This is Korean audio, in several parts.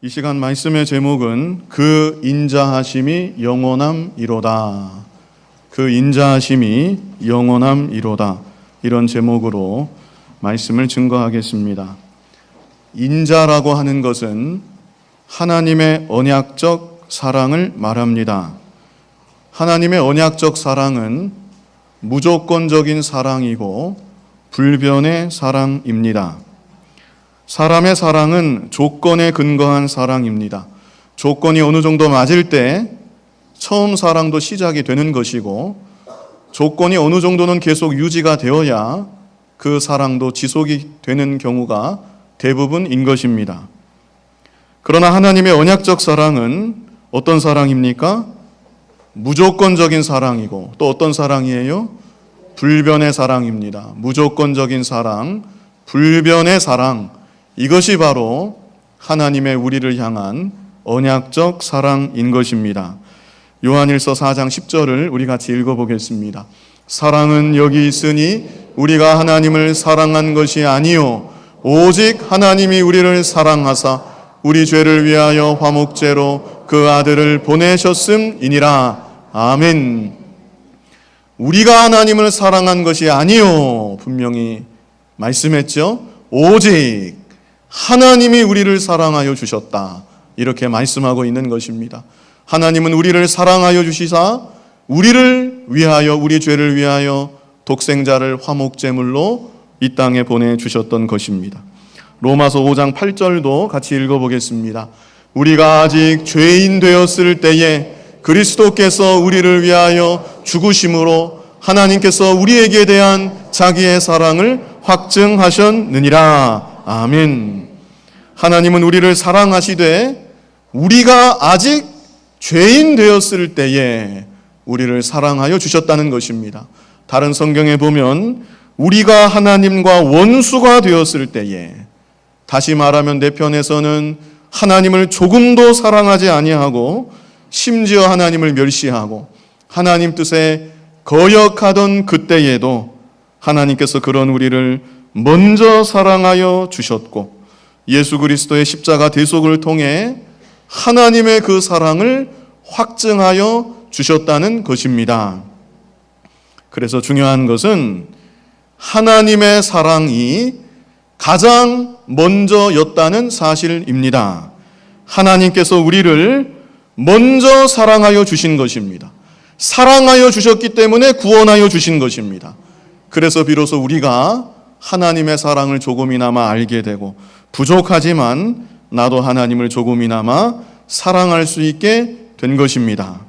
이 시간 말씀의 제목은 그 인자하심이 영원함이로다. 그 인자하심이 영원함이로다. 이런 제목으로 말씀을 증거하겠습니다. 인자라고 하는 것은 하나님의 언약적 사랑을 말합니다. 하나님의 언약적 사랑은 무조건적인 사랑이고 불변의 사랑입니다. 사람의 사랑은 조건에 근거한 사랑입니다. 조건이 어느 정도 맞을 때 처음 사랑도 시작이 되는 것이고, 조건이 어느 정도는 계속 유지가 되어야 그 사랑도 지속이 되는 경우가 대부분인 것입니다. 그러나 하나님의 언약적 사랑은 어떤 사랑입니까? 무조건적인 사랑이고, 또 어떤 사랑이에요? 불변의 사랑입니다. 무조건적인 사랑, 불변의 사랑, 이것이 바로 하나님의 우리를 향한 언약적 사랑인 것입니다. 요한일서 4장 10절을 우리 같이 읽어보겠습니다. 사랑은 여기 있으니 우리가 하나님을 사랑한 것이 아니요 오직 하나님이 우리를 사랑하사 우리 죄를 위하여 화목제로 그 아들을 보내셨음이니라. 아멘. 우리가 하나님을 사랑한 것이 아니요, 분명히 말씀했죠. 오직 하나님이 우리를 사랑하여 주셨다. 이렇게 말씀하고 있는 것입니다. 하나님은 우리를 사랑하여 주시사 우리를 위하여, 우리 죄를 위하여 독생자를 화목제물로 이 땅에 보내주셨던 것입니다. 로마서 5장 8절도 같이 읽어보겠습니다. 우리가 아직 죄인 되었을 때에 그리스도께서 우리를 위하여 죽으심으로 하나님께서 우리에게 대한 자기의 사랑을 확증하셨느니라. 아멘. 하나님은 우리를 사랑하시되 우리가 아직 죄인 되었을 때에 우리를 사랑하여 주셨다는 것입니다. 다른 성경에 보면 우리가 하나님과 원수가 되었을 때에, 다시 말하면 내 편에서는 하나님을 조금도 사랑하지 아니하고 심지어 하나님을 멸시하고 하나님 뜻에 거역하던 그때에도 하나님께서 그런 우리를 먼저 사랑하여 주셨고, 예수 그리스도의 십자가 대속을 통해 하나님의 그 사랑을 확증하여 주셨다는 것입니다. 그래서 중요한 것은 하나님의 사랑이 가장 먼저였다는 사실입니다. 하나님께서 우리를 먼저 사랑하여 주신 것입니다. 사랑하여 주셨기 때문에 구원하여 주신 것입니다. 그래서 비로소 우리가 하나님의 사랑을 조금이나마 알게 되고, 부족하지만 나도 하나님을 조금이나마 사랑할 수 있게 된 것입니다.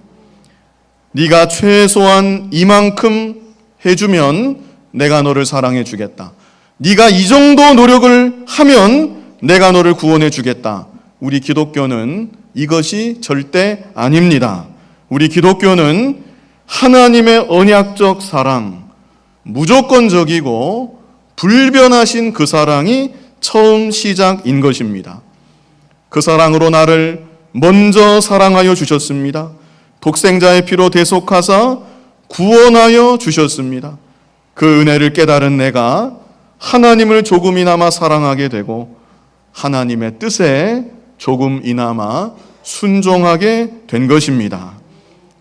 네가 최소한 이만큼 해주면 내가 너를 사랑해 주겠다. 네가 이 정도 노력을 하면 내가 너를 구원해 주겠다. 우리 기독교는 이것이 절대 아닙니다. 우리 기독교는 하나님의 언약적 사랑, 무조건적이고 불변하신 그 사랑이 처음 시작인 것입니다. 그 사랑으로 나를 먼저 사랑하여 주셨습니다. 독생자의 피로 대속하사 구원하여 주셨습니다. 그 은혜를 깨달은 내가 하나님을 조금이나마 사랑하게 되고 하나님의 뜻에 조금이나마 순종하게 된 것입니다.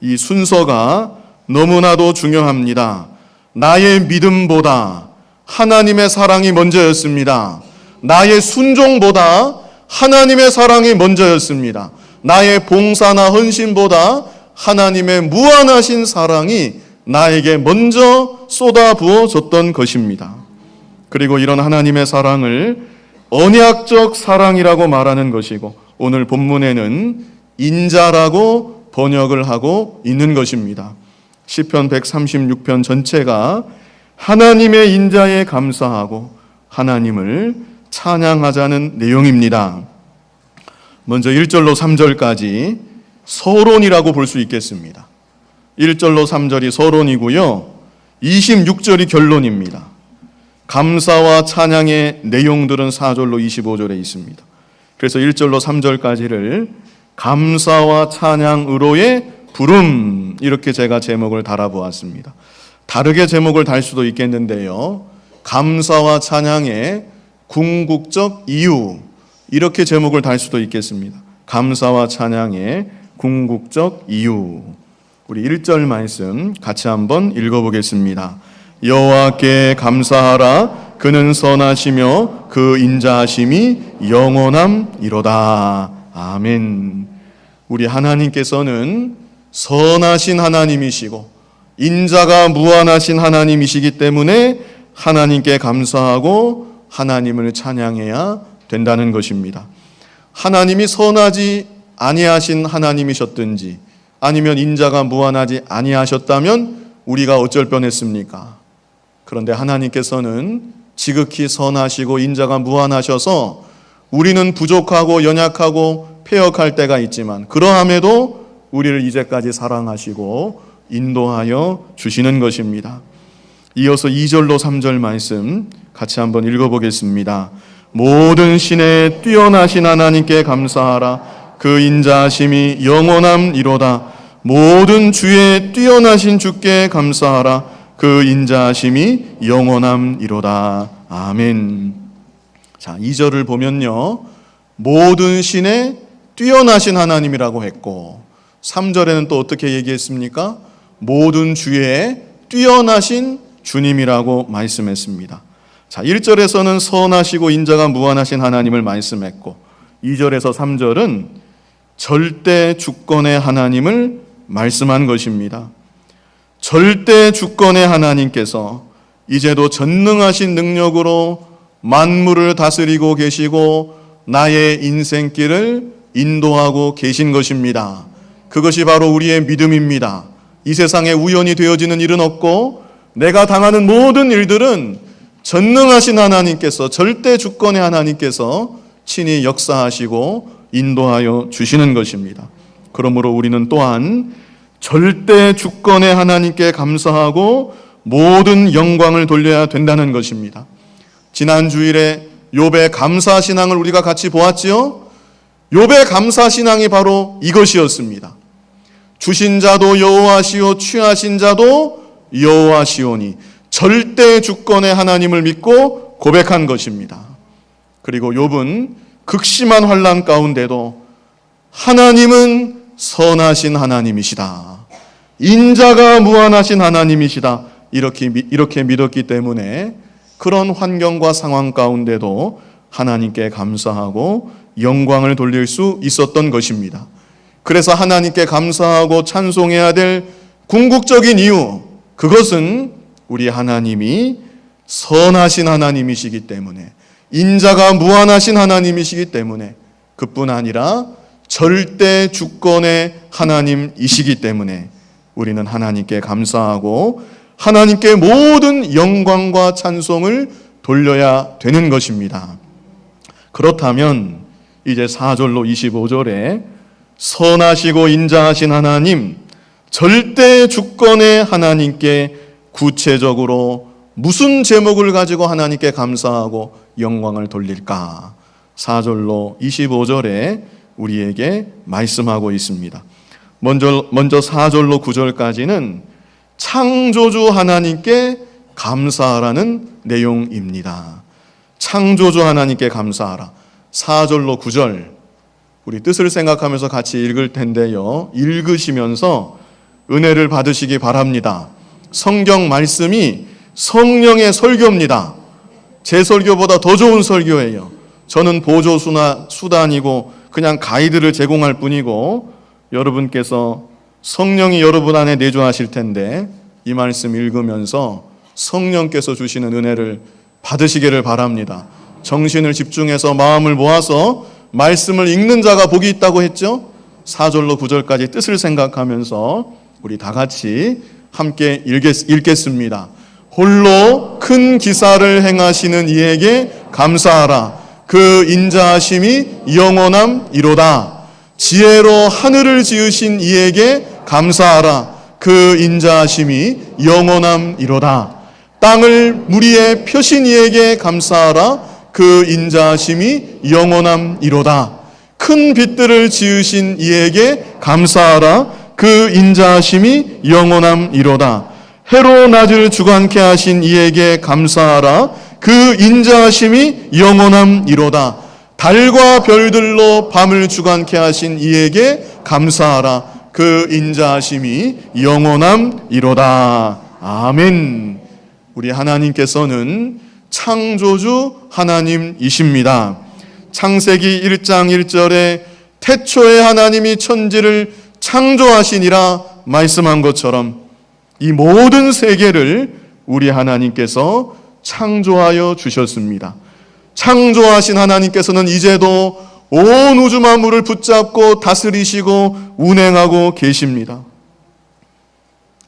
이 순서가 너무나도 중요합니다. 나의 믿음보다 하나님의 사랑이 먼저였습니다. 나의 순종보다 하나님의 사랑이 먼저였습니다. 나의 봉사나 헌신보다 하나님의 무한하신 사랑이 나에게 먼저 쏟아부어졌던 것입니다. 그리고 이런 하나님의 사랑을 언약적 사랑이라고 말하는 것이고, 오늘 본문에는 인자라고 번역을 하고 있는 것입니다. 시편 136편 전체가 하나님의 인자에 감사하고 하나님을 찬양하자는 내용입니다. 먼저 1절로 3절까지 서론이라고 볼 수 있겠습니다. 1절로 3절이 서론이고요, 26절이 결론입니다. 감사와 찬양의 내용들은 4절로 25절에 있습니다. 그래서 1절로 3절까지를 감사와 찬양으로의 부름, 이렇게 제가 제목을 달아보았습니다. 다르게 제목을 달 수도 있겠는데요, 감사와 찬양의 궁극적 이유, 이렇게 제목을 달 수도 있겠습니다. 감사와 찬양의 궁극적 이유. 우리 1절 말씀 같이 한번 읽어보겠습니다. 여호와께 감사하라. 그는 선하시며 그 인자하심이 영원함이로다. 아멘. 우리 하나님께서는 선하신 하나님이시고 인자가 무한하신 하나님이시기 때문에 하나님께 감사하고 하나님을 찬양해야 된다는 것입니다. 하나님이 선하지 아니하신 하나님이셨든지 아니면 인자가 무한하지 아니하셨다면 우리가 어쩔 뻔했습니까? 그런데 하나님께서는 지극히 선하시고 인자가 무한하셔서 우리는 부족하고 연약하고 패역할 때가 있지만 그러함에도 우리를 이제까지 사랑하시고 인도하여 주시는 것입니다. 이어서 2절로 3절 말씀 같이 한번 읽어보겠습니다. 모든 신에 뛰어나신 하나님께 감사하라. 그 인자하심이 영원함이로다. 모든 주에 뛰어나신 주께 감사하라. 그 인자하심이 영원함이로다. 아멘. 자, 2절을 보면요, 모든 신에 뛰어나신 하나님이라고 했고 3절에는 또 어떻게 얘기했습니까? 모든 주에 뛰어나신 주님이라고 말씀했습니다. 자, 1절에서는 선하시고 인자가 무한하신 하나님을 말씀했고 2절에서 3절은 절대 주권의 하나님을 말씀한 것입니다. 절대 주권의 하나님께서 이제도 전능하신 능력으로 만물을 다스리고 계시고 나의 인생길을 인도하고 계신 것입니다. 그것이 바로 우리의 믿음입니다. 이 세상에 우연히 되어지는 일은 없고 내가 당하는 모든 일들은 전능하신 하나님께서, 절대 주권의 하나님께서 친히 역사하시고 인도하여 주시는 것입니다. 그러므로 우리는 또한 절대 주권의 하나님께 감사하고 모든 영광을 돌려야 된다는 것입니다. 지난 주일에 욥의 감사 신앙을 우리가 같이 보았지요. 욥의 감사 신앙이 바로 이것이었습니다. 주신 자도 여호와시오 취하신 자도 여호와시오니, 절대 주권의 하나님을 믿고 고백한 것입니다. 그리고 욥은 극심한 환난 가운데도 하나님은 선하신 하나님이시다, 인자가 무한하신 하나님이시다, 이렇게 믿었기 때문에 그런 환경과 상황 가운데도 하나님께 감사하고 영광을 돌릴 수 있었던 것입니다. 그래서 하나님께 감사하고 찬송해야 될 궁극적인 이유, 그것은 우리 하나님이 선하신 하나님이시기 때문에, 인자가 무한하신 하나님이시기 때문에, 그뿐 아니라 절대 주권의 하나님이시기 때문에 우리는 하나님께 감사하고 하나님께 모든 영광과 찬송을 돌려야 되는 것입니다. 그렇다면 이제 4절로 25절에 선하시고 인자하신 하나님, 절대 주권의 하나님께 구체적으로 무슨 제목을 가지고 하나님께 감사하고 영광을 돌릴까? 4절로 25절에 우리에게 말씀하고 있습니다. 먼저 4절로 9절까지는 창조주 하나님께 감사하라는 내용입니다. 창조주 하나님께 감사하라. 4절로 9절 우리 뜻을 생각하면서 같이 읽을 텐데요, 읽으시면서 은혜를 받으시기 바랍니다. 성경 말씀이 성령의 설교입니다. 제 설교보다 더 좋은 설교예요. 저는 보조수나 수단이고 그냥 가이드를 제공할 뿐이고 여러분께서 성령이 여러분 안에 내주하실 텐데 이 말씀 읽으면서 성령께서 주시는 은혜를 받으시기를 바랍니다. 정신을 집중해서 마음을 모아서 말씀을 읽는 자가 복이 있다고 했죠. 4절로 9절까지 뜻을 생각하면서 우리 다 같이 함께 읽겠습니다. 홀로 큰 기사를 행하시는 이에게 감사하라. 그 인자하심이 영원함이로다. 지혜로 하늘을 지으신 이에게 감사하라. 그 인자하심이 영원함이로다. 땅을 무리에 펴신 이에게 감사하라. 그 인자하심이 영원함이로다. 큰 빛들을 지으신 이에게 감사하라. 그 인자하심이 영원함이로다. 해로 낮을 주관케 하신 이에게 감사하라. 그 인자하심이 영원함이로다. 달과 별들로 밤을 주관케 하신 이에게 감사하라. 그 인자하심이 영원함이로다. 아멘. 우리 하나님께서는 창조주 하나님이십니다. 창세기 1장 1절에 태초에 하나님이 천지를 창조하시니라 말씀한 것처럼 이 모든 세계를 우리 하나님께서 창조하여 주셨습니다. 창조하신 하나님께서는 이제도 온 우주 만물을 붙잡고 다스리시고 운행하고 계십니다.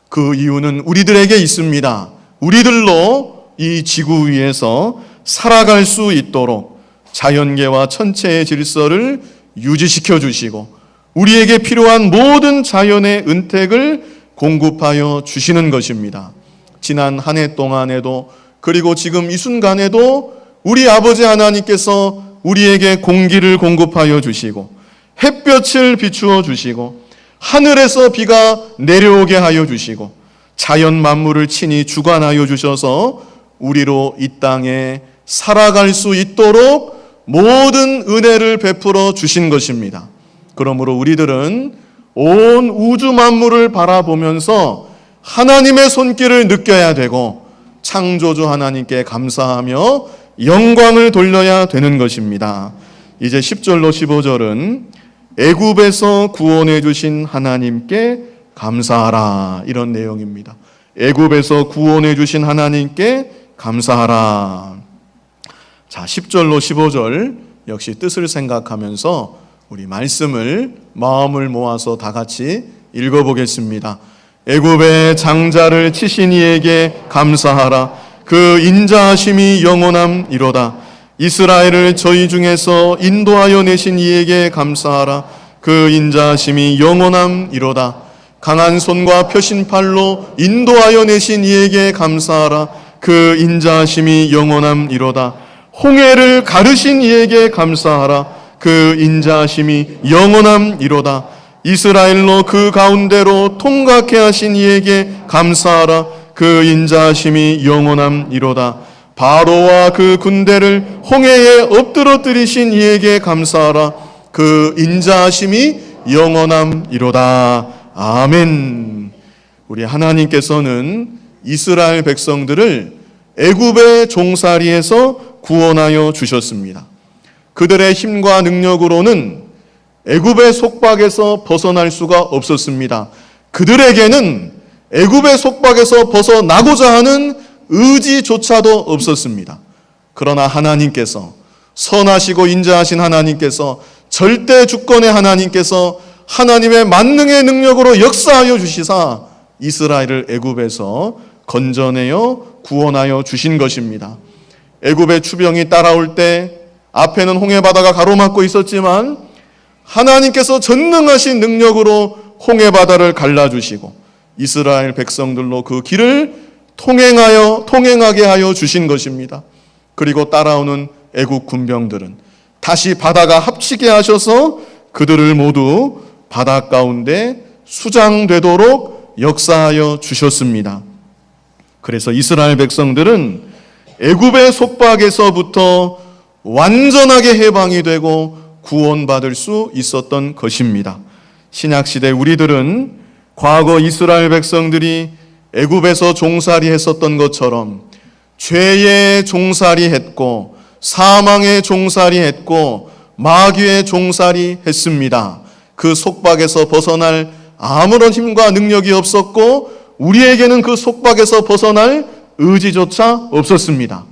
그 이유는 우리들에게 있습니다. 우리들로 이 지구 위에서 살아갈 수 있도록 자연계와 천체의 질서를 유지시켜 주시고 우리에게 필요한 모든 자연의 은택을 공급하여 주시는 것입니다. 지난 한 해 동안에도 그리고 지금 이 순간에도 우리 아버지 하나님께서 우리에게 공기를 공급하여 주시고 햇볕을 비추어 주시고 하늘에서 비가 내려오게 하여 주시고 자연 만물을 친히 주관하여 주셔서 우리로 이 땅에 살아갈 수 있도록 모든 은혜를 베풀어 주신 것입니다. 그러므로 우리들은 온 우주 만물을 바라보면서 하나님의 손길을 느껴야 되고 창조주 하나님께 감사하며 영광을 돌려야 되는 것입니다. 이제 10절로 15절은 애굽에서 구원해 주신 하나님께 감사하라, 이런 내용입니다. 애굽에서 구원해 주신 하나님께 감사하라. 자, 10절로 15절 역시 뜻을 생각하면서 우리 말씀을 마음을 모아서 다 같이 읽어보겠습니다. 애굽의 장자를 치신 이에게 감사하라. 그 인자하심이 영원함이로다. 이스라엘을 저희 중에서 인도하여 내신 이에게 감사하라. 그 인자하심이 영원함이로다. 강한 손과 펴신 팔로 인도하여 내신 이에게 감사하라. 그 인자하심이 영원함이로다. 홍해를 가르신 이에게 감사하라. 그 인자하심이 영원함이로다. 이스라엘로 그 가운데로 통각해 하신 이에게 감사하라. 그 인자하심이 영원함이로다. 바로와 그 군대를 홍해에 엎드러뜨리신 이에게 감사하라. 그 인자하심이 영원함이로다. 아멘. 우리 하나님께서는 이스라엘 백성들을 애굽의 종살이에서 구원하여 주셨습니다. 그들의 힘과 능력으로는 애굽의 속박에서 벗어날 수가 없었습니다. 그들에게는 애굽의 속박에서 벗어나고자 하는 의지조차도 없었습니다. 그러나 하나님께서, 선하시고 인자하신 하나님께서, 절대 주권의 하나님께서 하나님의 만능의 능력으로 역사하여 주시사 이스라엘을 애굽에서 건져내어 구원하여 주신 것입니다. 애굽의 추병이 따라올 때 앞에는 홍해바다가 가로막고 있었지만 하나님께서 전능하신 능력으로 홍해바다를 갈라주시고 이스라엘 백성들로 그 길을 통행하게 하여 주신 것입니다. 그리고 따라오는 애국 군병들은 다시 바다가 합치게 하셔서 그들을 모두 바다 가운데 수장되도록 역사하여 주셨습니다. 그래서 이스라엘 백성들은 애굽의 속박에서부터 완전하게 해방이 되고 구원받을 수 있었던 것입니다. 신약시대 우리들은 과거 이스라엘 백성들이 애굽에서 종살이 했었던 것처럼 죄의 종살이 했고 사망의 종살이 했고 마귀의 종살이 했습니다. 그 속박에서 벗어날 아무런 힘과 능력이 없었고 우리에게는 그 속박에서 벗어날 의지조차 없었습니다.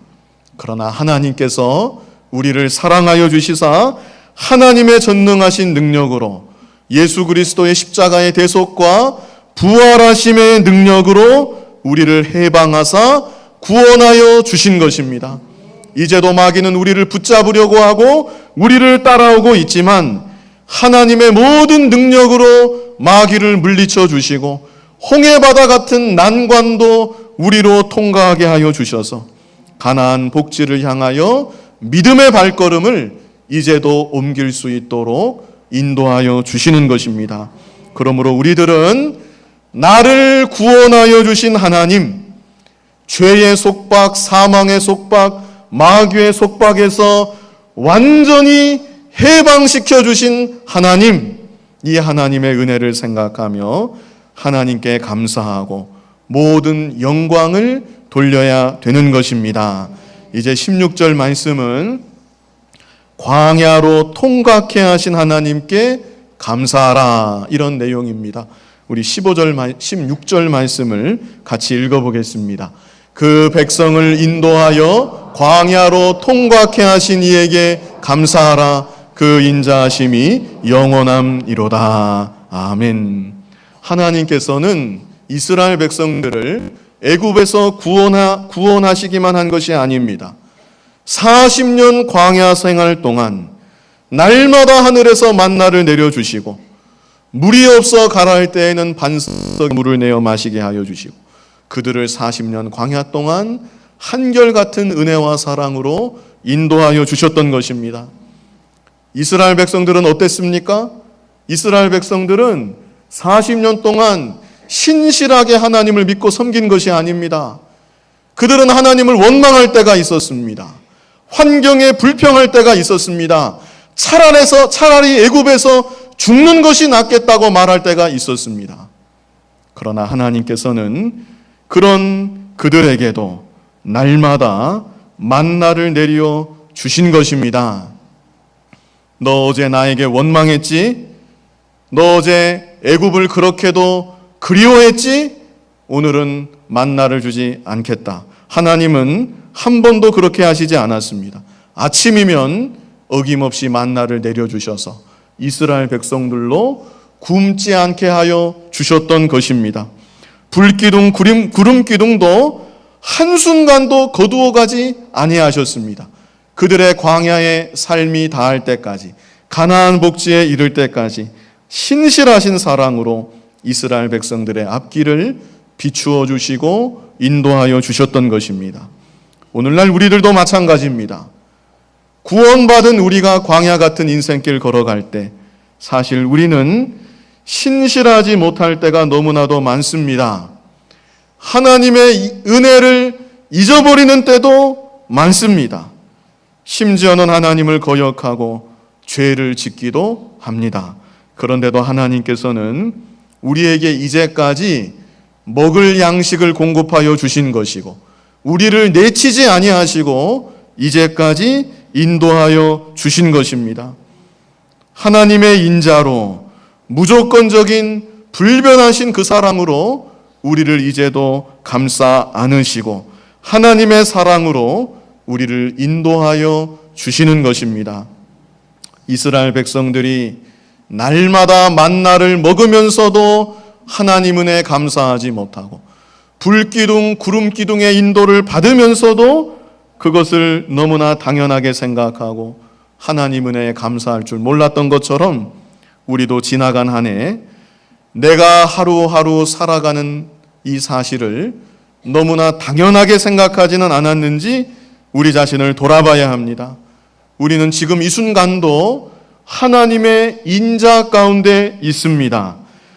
그러나 하나님께서 우리를 사랑하여 주시사 하나님의 전능하신 능력으로 예수 그리스도의 십자가의 대속과 부활하심의 능력으로 우리를 해방하사 구원하여 주신 것입니다. 이제도 마귀는 우리를 붙잡으려고 하고 우리를 따라오고 있지만 하나님의 모든 능력으로 마귀를 물리쳐 주시고 홍해바다 같은 난관도 우리로 통과하게 하여 주셔서 가나안 복지를 향하여 믿음의 발걸음을 이제도 옮길 수 있도록 인도하여 주시는 것입니다. 그러므로 우리들은 나를 구원하여 주신 하나님, 죄의 속박, 사망의 속박, 마귀의 속박에서 완전히 해방시켜 주신 하나님, 이 하나님의 은혜를 생각하며 하나님께 감사하고 모든 영광을 돌려야 되는 것입니다. 이제 16절 말씀은 광야로 통각해 하신 하나님께 감사하라, 이런 내용입니다. 우리 16절 말씀을 같이 읽어보겠습니다. 그 백성을 인도하여 광야로 통각해 하신 이에게 감사하라. 그 인자하심이 영원함이로다. 아멘. 하나님께서는 이스라엘 백성들을 애굽에서 구원하시기만 한 것이 아닙니다. 40년 광야 생활 동안 날마다 하늘에서 만나를 내려주시고 물이 없어 가라할 때에는 반석 물을 내어 마시게 하여 주시고 그들을 40년 광야 동안 한결같은 은혜와 사랑으로 인도하여 주셨던 것입니다. 이스라엘 백성들은 어땠습니까? 이스라엘 백성들은 40년 동안 신실하게 하나님을 믿고 섬긴 것이 아닙니다. 그들은 하나님을 원망할 때가 있었습니다. 환경에 불평할 때가 있었습니다. 차라리 애굽에서 죽는 것이 낫겠다고 말할 때가 있었습니다. 그러나 하나님께서는 그런 그들에게도 날마다 만나를 내려 주신 것입니다. 너 어제 나에게 원망했지? 너 어제 애굽을 그렇게도 그리워했지? 오늘은 만나를 주지 않겠다. 하나님은 한 번도 그렇게 하시지 않았습니다. 아침이면 어김없이 만나를 내려주셔서 이스라엘 백성들로 굶지 않게 하여 주셨던 것입니다. 불기둥, 구름기둥도 한순간도 거두어가지 아니하셨습니다. 그들의 광야의 삶이 다할 때까지, 가나안 복지에 이를 때까지 신실하신 사랑으로 이스라엘 백성들의 앞길을 비추어 주시고 인도하여 주셨던 것입니다. 오늘날 우리들도 마찬가지입니다. 구원받은 우리가 광야 같은 인생길 걸어갈 때 사실 우리는 신실하지 못할 때가 너무나도 많습니다. 하나님의 은혜를 잊어버리는 때도 많습니다. 심지어는 하나님을 거역하고 죄를 짓기도 합니다. 그런데도 하나님께서는 우리에게 이제까지 먹을 양식을 공급하여 주신 것이고 우리를 내치지 아니하시고 이제까지 인도하여 주신 것입니다. 하나님의 인자로 무조건적인 불변하신 그 사랑으로 우리를 이제도 감싸 안으시고 하나님의 사랑으로 우리를 인도하여 주시는 것입니다. 이스라엘 백성들이 날마다 만나를 먹으면서도 하나님 은혜에 감사하지 못하고 불기둥, 구름기둥의 인도를 받으면서도 그것을 너무나 당연하게 생각하고 하나님 은혜에 감사할 줄 몰랐던 것처럼 우리도 지나간 한 해 내가 하루하루 살아가는 이 사실을 너무나 당연하게 생각하지는 않았는지 우리 자신을 돌아봐야 합니다. 우리는 지금 이 순간도 하나님의 인자 가운데 있습니다.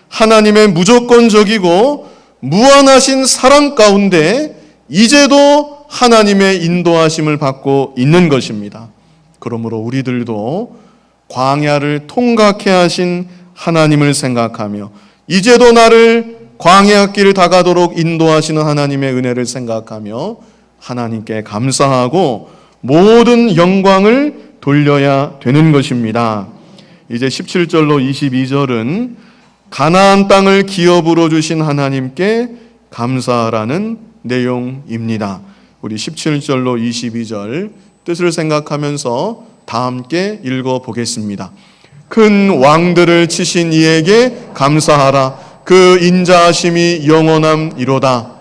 하나님의 무조건적이고 무한하신 사랑 가운데 이제도 하나님의 인도하심을 받고 있는 것입니다. 그러므로 우리들도 광야를 통각해 하신 하나님을 생각하며 이제도 나를 광야 길을 다가도록 인도하시는 하나님의 은혜를 생각하며 하나님께 감사하고 모든 영광을 돌려야 되는 것입니다. 이제 17절로 22절은 가나안 땅을 기업으로 주신 하나님께 감사하라는 내용입니다. 우리 17절로 22절 뜻을 생각하면서 다 함께 읽어보겠습니다. 큰 왕들을 치신 이에게 감사하라. 그 인자하심이 영원함이로다.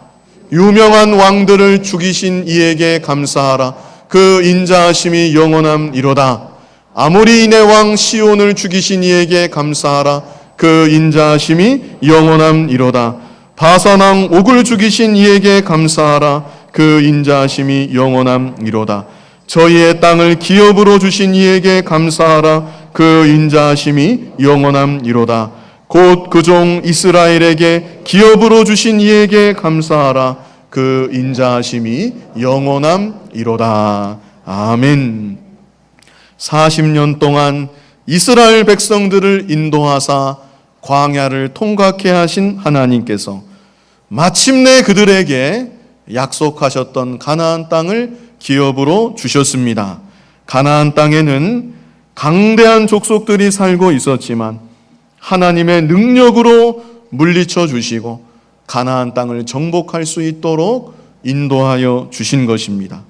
유명한 왕들을 죽이신 이에게 감사하라. 그 인자하심이 영원함이로다. 아모리인의 왕 시온을 죽이신 이에게 감사하라. 그 인자하심이 영원함이로다. 바산 왕 옥을 죽이신 이에게 감사하라. 그 인자하심이 영원함이로다. 저희의 땅을 기업으로 주신 이에게 감사하라. 그 인자하심이 영원함이로다. 곧 그 종 이스라엘에게 기업으로 주신 이에게 감사하라. 그 인자하심이 영원함이로다. 아멘. 40년 동안 이스라엘 백성들을 인도하사 광야를 통과케 하신 하나님께서 마침내 그들에게 약속하셨던 가나안 땅을 기업으로 주셨습니다. 가나안 땅에는 강대한 족속들이 살고 있었지만 하나님의 능력으로 물리쳐 주시고 가나안 땅을 정복할 수 있도록 인도하여 주신 것입니다.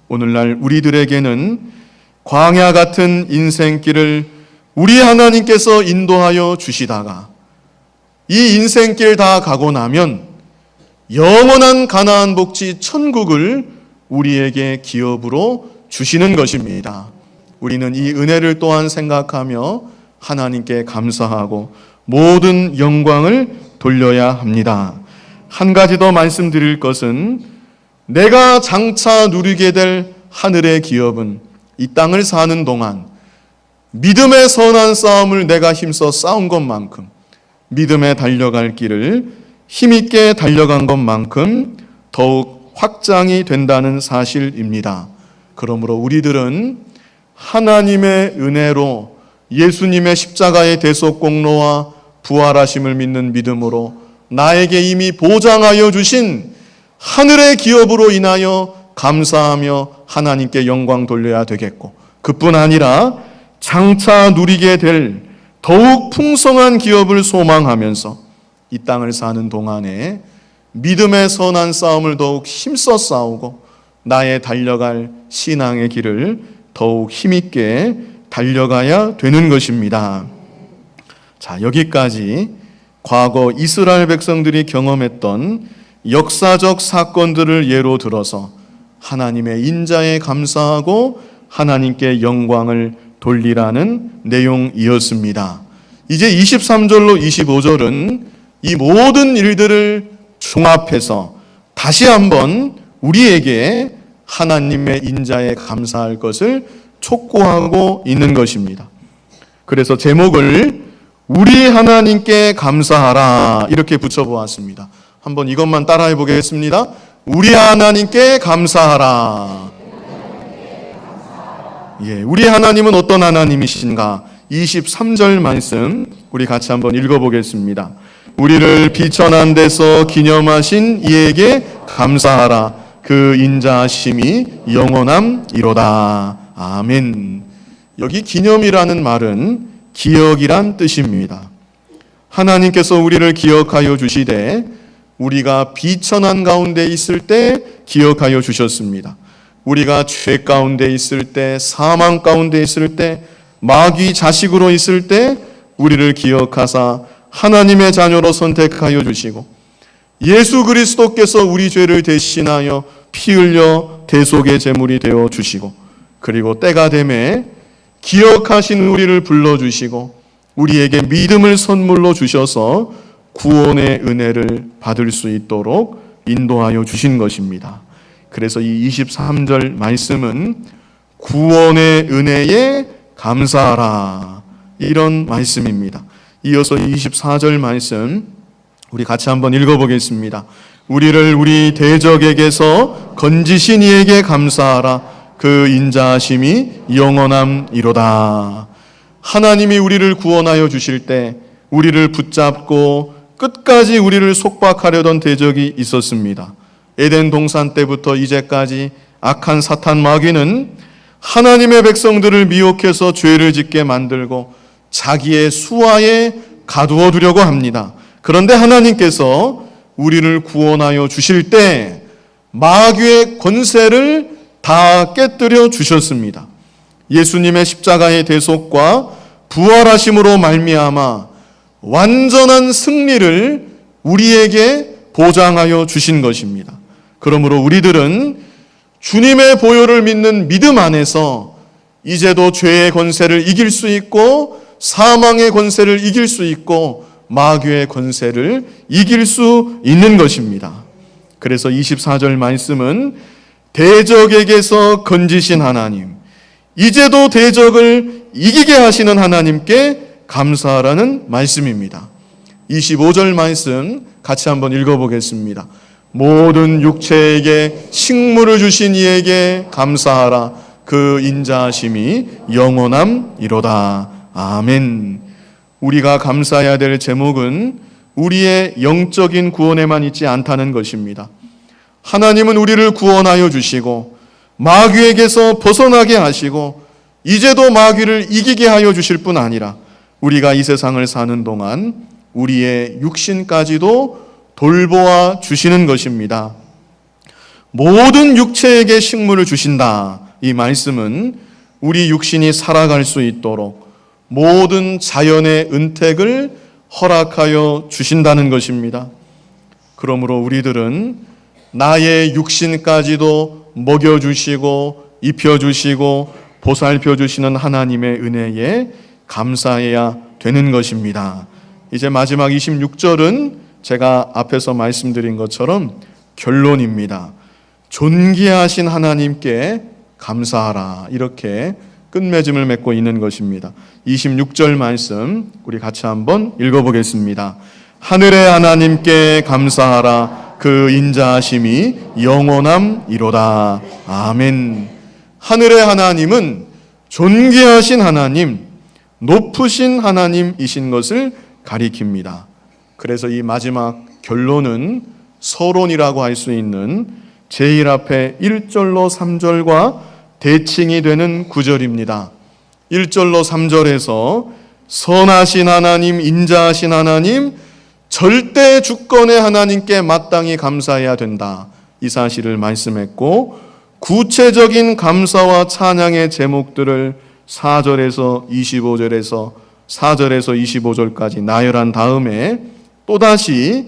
오늘날 우리들에게는 광야 같은 인생길을 우리 하나님께서 인도하여 주시다가 이 인생길 다 가고 나면 영원한 가나안 복지 천국을 우리에게 기업으로 주시는 것입니다. 우리는 이 은혜를 또한 생각하며 하나님께 감사하고 모든 영광을 돌려야 합니다. 한 가지 더 말씀드릴 것은 내가 장차 누리게 될 하늘의 기업은 이 땅을 사는 동안 믿음의 선한 싸움을 내가 힘써 싸운 것만큼 믿음에 달려갈 길을 힘있게 달려간 것만큼 더욱 확장이 된다는 사실입니다. 그러므로 우리들은 하나님의 은혜로 예수님의 십자가의 대속 공로와 부활하심을 믿는 믿음으로 나에게 이미 보장하여 주신 하늘의 기업으로 인하여 감사하며 하나님께 영광 돌려야 되겠고, 그뿐 아니라 장차 누리게 될 더욱 풍성한 기업을 소망하면서 이 땅을 사는 동안에 믿음의 선한 싸움을 더욱 힘써 싸우고 나의 달려갈 신앙의 길을 더욱 힘있게 달려가야 되는 것입니다. 자, 여기까지 과거 이스라엘 백성들이 경험했던 역사적 사건들을 예로 들어서 하나님의 인자에 감사하고 하나님께 영광을 돌리라는 내용이었습니다. 이제 23절로 25절은 이 모든 일들을 종합해서 다시 한번 우리에게 하나님의 인자에 감사할 것을 촉구하고 있는 것입니다. 그래서 제목을 우리 하나님께 감사하라 이렇게 붙여보았습니다. 한번 이것만 따라해 보겠습니다. 우리 하나님께 감사하라. 예, 우리 하나님은 어떤 하나님이신가? 23절 말씀 우리 같이 한번 읽어보겠습니다. 우리를 비천한 데서 기념하신 이에게 감사하라. 그 인자하심이 영원함이로다. 아멘. 여기 기념이라는 말은 기억이란 뜻입니다. 하나님께서 우리를 기억하여 주시되 우리가 비천한 가운데 있을 때 기억하여 주셨습니다. 우리가 죄 가운데 있을 때, 사망 가운데 있을 때, 마귀 자식으로 있을 때 우리를 기억하사 하나님의 자녀로 선택하여 주시고 예수 그리스도께서 우리 죄를 대신하여 피 흘려 대속의 제물이 되어 주시고 그리고 때가 되매 기억하신 우리를 불러주시고 우리에게 믿음을 선물로 주셔서 구원의 은혜를 받을 수 있도록 인도하여 주신 것입니다. 그래서 이 23절 말씀은 구원의 은혜에 감사하라 이런 말씀입니다. 이어서 24절 말씀 우리 같이 한번 읽어보겠습니다. 우리를 우리 대적에게서 건지신 이에게 감사하라. 그 인자하심이 영원함이로다. 하나님이 우리를 구원하여 주실 때 우리를 붙잡고 끝까지 우리를 속박하려던 대적이 있었습니다. 에덴 동산 때부터 이제까지 악한 사탄 마귀는 하나님의 백성들을 미혹해서 죄를 짓게 만들고 자기의 수하에 가두어 두려고 합니다. 그런데 하나님께서 우리를 구원하여 주실 때 마귀의 권세를 다 깨뜨려 주셨습니다. 예수님의 십자가의 대속과 부활하심으로 말미암아 완전한 승리를 우리에게 보장하여 주신 것입니다. 그러므로 우리들은 주님의 보혈을 믿는 믿음 안에서 이제도 죄의 권세를 이길 수 있고 사망의 권세를 이길 수 있고 마귀의 권세를 이길 수 있는 것입니다. 그래서 24절 말씀은 대적에게서 건지신 하나님, 이제도 대적을 이기게 하시는 하나님께 감사하라는 말씀입니다. 25절 말씀 같이 한번 읽어보겠습니다. 모든 육체에게 식물을 주신 이에게 감사하라. 그 인자하심이 영원함이로다. 아멘. 우리가 감사해야 될 제목은 우리의 영적인 구원에만 있지 않다는 것입니다. 하나님은 우리를 구원하여 주시고 마귀에게서 벗어나게 하시고 이제도 마귀를 이기게 하여 주실 뿐 아니라 우리가 이 세상을 사는 동안 우리의 육신까지도 돌보아 주시는 것입니다. 모든 육체에게 식물을 주신다. 이 말씀은 우리 육신이 살아갈 수 있도록 모든 자연의 은택을 허락하여 주신다는 것입니다. 그러므로 우리들은 나의 육신까지도 먹여주시고 입혀주시고 보살펴주시는 하나님의 은혜에 감사해야 되는 것입니다. 이제 마지막 26절은 제가 앞에서 말씀드린 것처럼 결론입니다. 존귀하신 하나님께 감사하라. 이렇게 끝맺음을 맺고 있는 것입니다. 26절 말씀 우리 같이 한번 읽어보겠습니다. 하늘의 하나님께 감사하라. 그 인자하심이 영원함이로다. 아멘. 하늘의 하나님은 존귀하신 하나님, 높으신 하나님이신 것을 가리킵니다. 그래서 이 마지막 결론은 서론이라고 할 수 있는 제일 앞에 1절로 3절과 대칭이 되는 구절입니다. 1절로 3절에서 선하신 하나님, 인자하신 하나님, 절대 주권의 하나님께 마땅히 감사해야 된다. 이 사실을 말씀했고 구체적인 감사와 찬양의 제목들을 4절에서 25절에서 4절에서 25절까지 나열한 다음에 또다시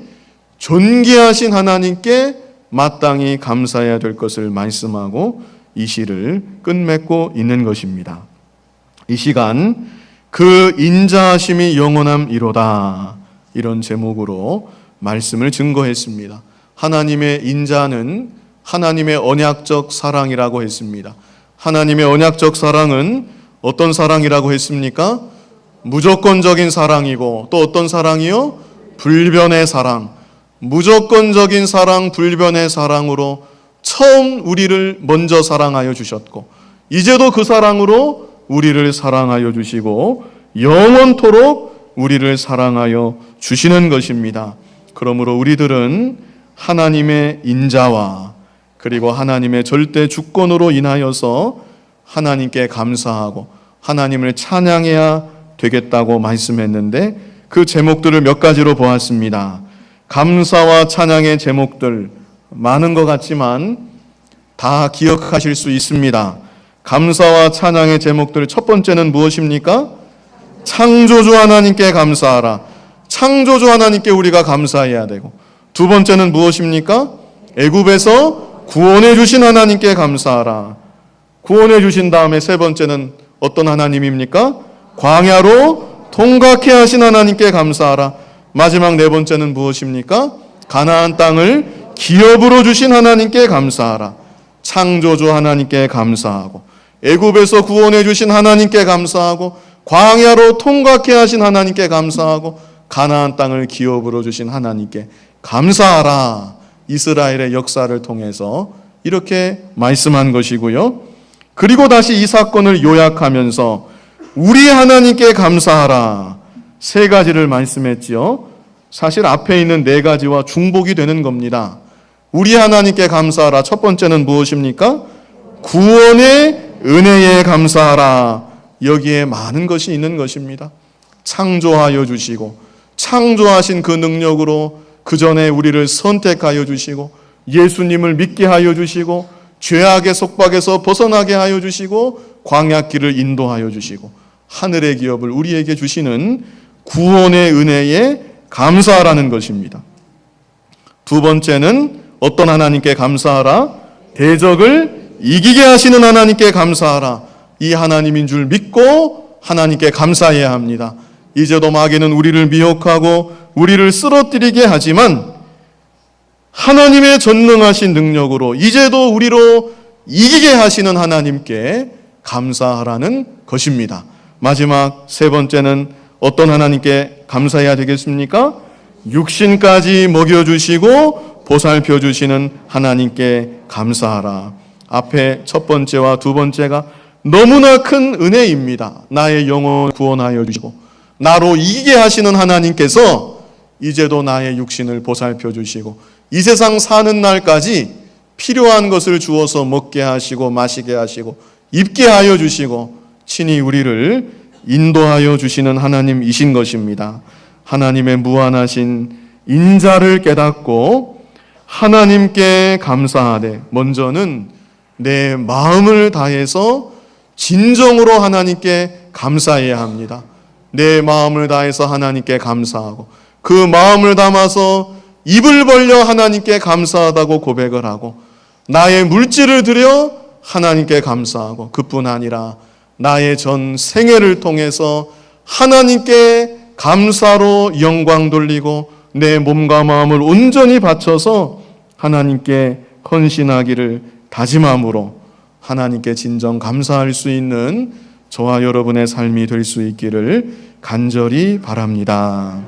존귀하신 하나님께 마땅히 감사해야 될 것을 말씀하고 이 시를 끝맺고 있는 것입니다. 이 시간 그 인자하심이 영원함이로다 이런 제목으로 말씀을 증거했습니다. 하나님의 인자는 하나님의 언약적 사랑이라고 했습니다. 하나님의 언약적 사랑은 어떤 사랑이라고 했습니까? 무조건적인 사랑이고 또 어떤 사랑이요? 불변의 사랑. 무조건적인 사랑, 불변의 사랑으로 처음 우리를 먼저 사랑하여 주셨고 이제도 그 사랑으로 우리를 사랑하여 주시고 영원토록 우리를 사랑하여 주시는 것입니다. 그러므로 우리들은 하나님의 인자와 그리고 하나님의 절대 주권으로 인하여서 하나님께 감사하고 하나님을 찬양해야 되겠다고 말씀했는데 그 제목들을 몇 가지로 보았습니다. 감사와 찬양의 제목들 많은 것 같지만 다 기억하실 수 있습니다. 감사와 찬양의 제목들 첫 번째는 무엇입니까? 창조주 하나님께 감사하라. 창조주 하나님께 우리가 감사해야 되고 두 번째는 무엇입니까? 애굽에서 구원해 주신 하나님께 감사하라. 구원해 주신 다음에 세 번째는 어떤 하나님입니까? 광야로 통과케 하신 하나님께 감사하라. 마지막 네 번째는 무엇입니까? 가나안 땅을 기업으로 주신 하나님께 감사하라. 창조주 하나님께 감사하고 애굽에서 구원해 주신 하나님께 감사하고 광야로 통과케 하신 하나님께 감사하고 가나안 땅을 기업으로 주신 하나님께 감사하라. 이스라엘의 역사를 통해서 이렇게 말씀한 것이고요. 그리고 다시 이 사건을 요약하면서 우리 하나님께 감사하라. 세 가지를 말씀했지요. 사실 앞에 있는 네 가지와 중복이 되는 겁니다. 우리 하나님께 감사하라. 첫 번째는 무엇입니까? 구원의 은혜에 감사하라. 여기에 많은 것이 있는 것입니다. 창조하여 주시고 창조하신 그 능력으로 그 전에 우리를 선택하여 주시고 예수님을 믿게 하여 주시고 죄악의 속박에서 벗어나게 하여 주시고 광야길을 인도하여 주시고 하늘의 기업을 우리에게 주시는 구원의 은혜에 감사하라는 것입니다. 두 번째는 어떤 하나님께 감사하라? 대적을 이기게 하시는 하나님께 감사하라. 이 하나님인 줄 믿고 하나님께 감사해야 합니다. 이제도 마귀는 우리를 미혹하고 우리를 쓰러뜨리게 하지만 하나님의 전능하신 능력으로 이제도 우리로 이기게 하시는 하나님께 감사하라는 것입니다. 마지막 세 번째는 어떤 하나님께 감사해야 되겠습니까? 육신까지 먹여주시고 보살펴주시는 하나님께 감사하라. 앞에 첫 번째와 두 번째가 너무나 큰 은혜입니다. 나의 영혼 구원하여 주시고 나로 이기게 하시는 하나님께서 이제도 나의 육신을 보살펴 주시고 이 세상 사는 날까지 필요한 것을 주어서 먹게 하시고 마시게 하시고 입게 하여 주시고 친히 우리를 인도하여 주시는 하나님이신 것입니다. 하나님의 무한하신 인자를 깨닫고 하나님께 감사하되 먼저는 내 마음을 다해서 진정으로 하나님께 감사해야 합니다. 내 마음을 다해서 하나님께 감사하고 그 마음을 담아서 입을 벌려 하나님께 감사하다고 고백을 하고 나의 물질을 들여 하나님께 감사하고 그뿐 아니라 나의 전 생애를 통해서 하나님께 감사로 영광 돌리고 내 몸과 마음을 온전히 바쳐서 하나님께 헌신하기를 다짐함으로 하나님께 진정 감사할 수 있는 저와 여러분의 삶이 될 수 있기를 간절히 바랍니다.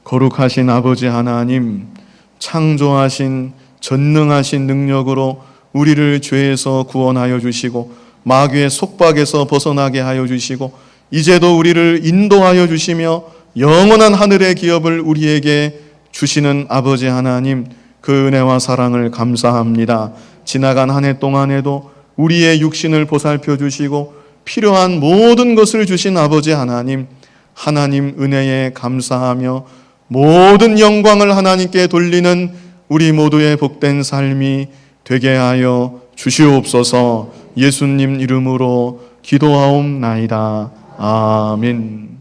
거룩하신 아버지 하나님, 창조하신 전능하신 능력으로 우리를 죄에서 구원하여 주시고 마귀의 속박에서 벗어나게 하여 주시고 이제도 우리를 인도하여 주시며 영원한 하늘의 기업을 우리에게 주시는 아버지 하나님, 그 은혜와 사랑을 감사합니다. 지나간 한 해 동안에도 우리의 육신을 보살펴 주시고 필요한 모든 것을 주신 아버지 하나님, 하나님 은혜에 감사하며 모든 영광을 하나님께 돌리는 우리 모두의 복된 삶이 되게 하여 주시옵소서. 예수님 이름으로 기도하옵나이다. 아멘.